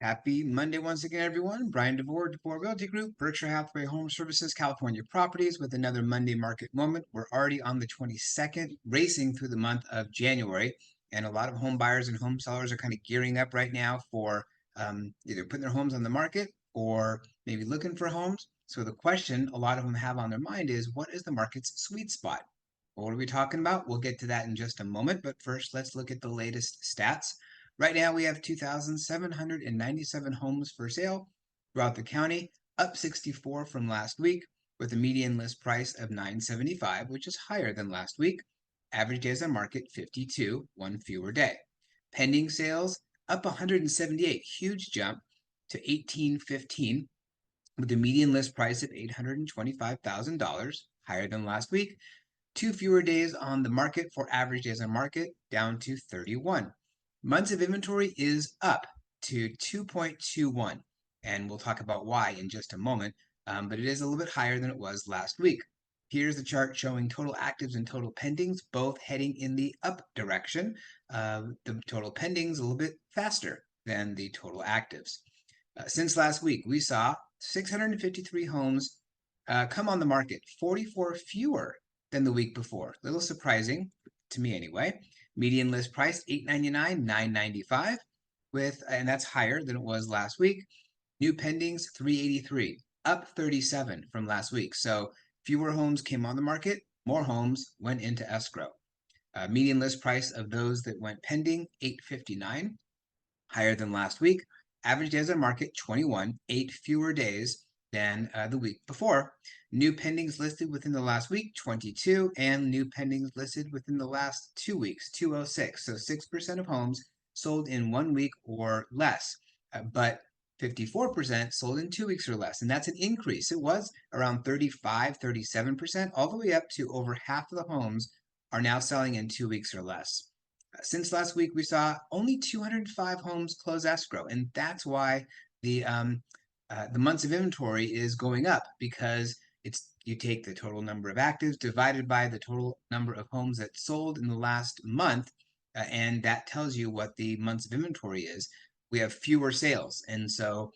Happy Monday once again, everyone. Bryan Devore, Devore Realty Group, Berkshire Hathaway Home Services, California Properties with another Monday market moment. We're already on the 22nd, racing through the month of January, and a lot of home buyers and home sellers are kind of gearing up right now for either putting their homes on the market or maybe looking for homes. So the question a lot of them have on their mind is, what is the market's sweet spot? Well, what are we talking about? We'll get to that in just a moment, but first let's look at the latest stats. Right now, we have 2,797 homes for sale throughout the county, up 64 from last week, with a median list price of $975, which is higher than last week. Average days on market 52, one fewer day. Pending sales up 178, huge jump to 1815, with a median list price of $825,000, higher than last week. Two fewer days on the market for average days on market, down to 31. Months of inventory is up to 2.21, and we'll talk about why in just a moment, but it is a little bit higher than it was last week. Here's the chart showing total actives and total pendings, both heading in the up direction. The total pendings a little bit faster than the total actives. Since last week, we saw 653 homes come on the market, 44 fewer than the week before. A little surprising to me anyway. Median list price $899, $995, and that's higher than it was last week. New pendings 383, up 37 from last week. So fewer homes came on the market, more homes went into escrow. Median list price of those that went pending $859, higher than last week. Average days on market 21, 8 fewer days than the week before. New pendings listed within the last week, 22, and new pendings listed within the last 2 weeks, 206. So 6% of homes sold in 1 week or less, but 54% sold in 2 weeks or less. And that's an increase. It was around 35, 37%, all the way up to over half of the homes are now selling in 2 weeks or less. Since last week, we saw only 205 homes close escrow, and that's why the months of inventory is going up, because you take the total number of actives divided by the total number of homes that sold in the last month, and that tells you what the months of inventory is. We have fewer sales, and so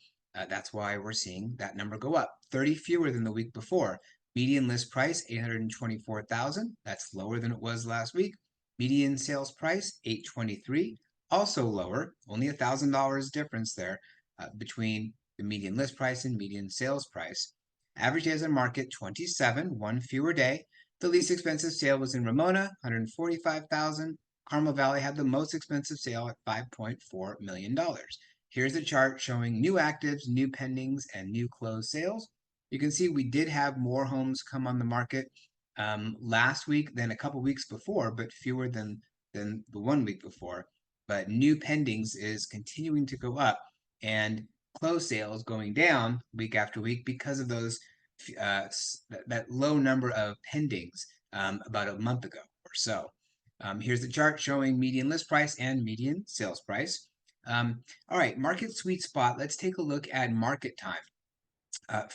that's why we're seeing that number go up. 30 fewer than the week before. Median list price $824,000. That's lower than it was last week. Median sales price $823, also lower, only $1,000 difference there between the median list price and median sales price. Average days on market 27, one fewer day. The least expensive sale was in Ramona, $145,000. Carmel Valley had the most expensive sale at $5.4 million. Here's a chart showing new actives, new pendings, and new closed sales. You can see we did have more homes come on the market last week than a couple weeks before, but fewer than the 1 week before. But new pendings is continuing to go up, and closed sales going down week after week because of those that low number of pendings about a month ago or so. Here's the chart showing median list price and median sales price. All right, market sweet spot. Let's take a look at market time.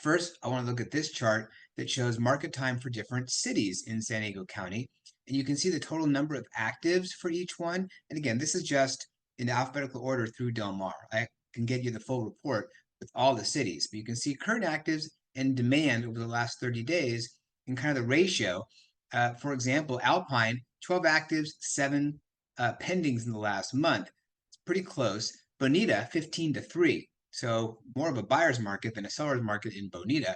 First, I want to look at this chart that shows market time for different cities in San Diego County. And you can see the total number of actives for each one. And again, this is just in alphabetical order through Del Mar. I can get you the full report with all the cities, but you can see current actives and demand over the last 30 days and kind of the ratio. For example, Alpine, 12 actives, 7 pendings in the last month. It's pretty close. Bonita, 15-3. So more of a buyer's market than a seller's market in Bonita.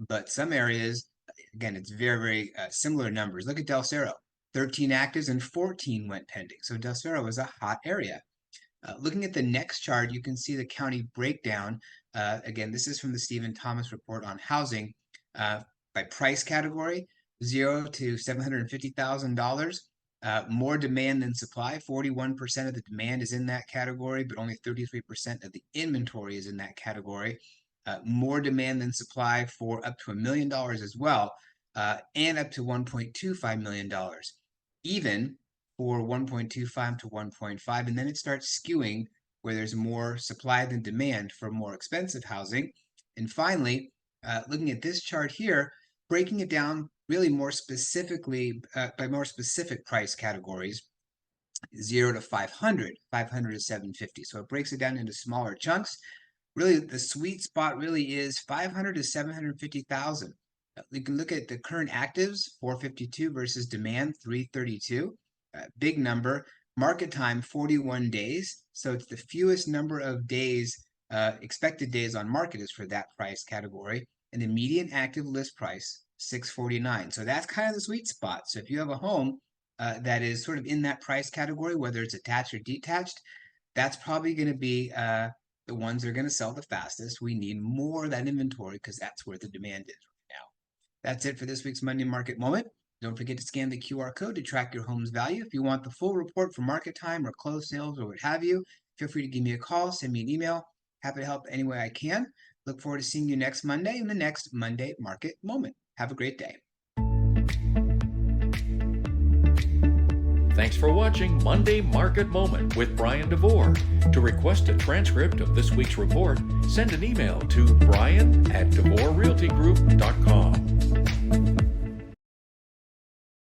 But some areas, again, it's very, very similar numbers. Look at Del Cerro, 13 actives and 14 went pending. So Del Cerro is a hot area. Looking at the next chart, you can see the county breakdown. Again, this is from the Stephen Thomas report on housing by price category, $0 to $750,000. More demand than supply. 41% of the demand is in that category, but only 33% of the inventory is in that category. More demand than supply for up to $1 million as well, and up to $1.25 million, even for 1.25 to 1.5, and then it starts skewing where there's more supply than demand for more expensive housing. And finally, looking at this chart here, breaking it down really more specifically by more specific price categories. 0 to 500, 500 to 750. So it breaks it down into smaller chunks. Really, the sweet spot really is 500 to 750,000. You can look at the current actives, 452 versus demand, 332. Big number. Market time, 41 days. So it's the fewest number of days, expected days on market is for that price category. And the median active list price, 649. So that's kind of the sweet spot. So if you have a home that is sort of in that price category, whether it's attached or detached, that's probably going to be the ones that are going to sell the fastest. We need more of that inventory because that's where the demand is right now. That's it for this week's Monday Market Moment. Don't forget to scan the QR code to track your home's value. If you want the full report for market time or closed sales or what have you, feel free to give me a call, send me an email. Happy to help any way I can. Look forward to seeing you next Monday in the next Monday Market Moment. Have a great day. Thanks for watching Monday Market Moment with Bryan Devore. To request a transcript of this week's report, send an email to brian@devorerealtygroup.com.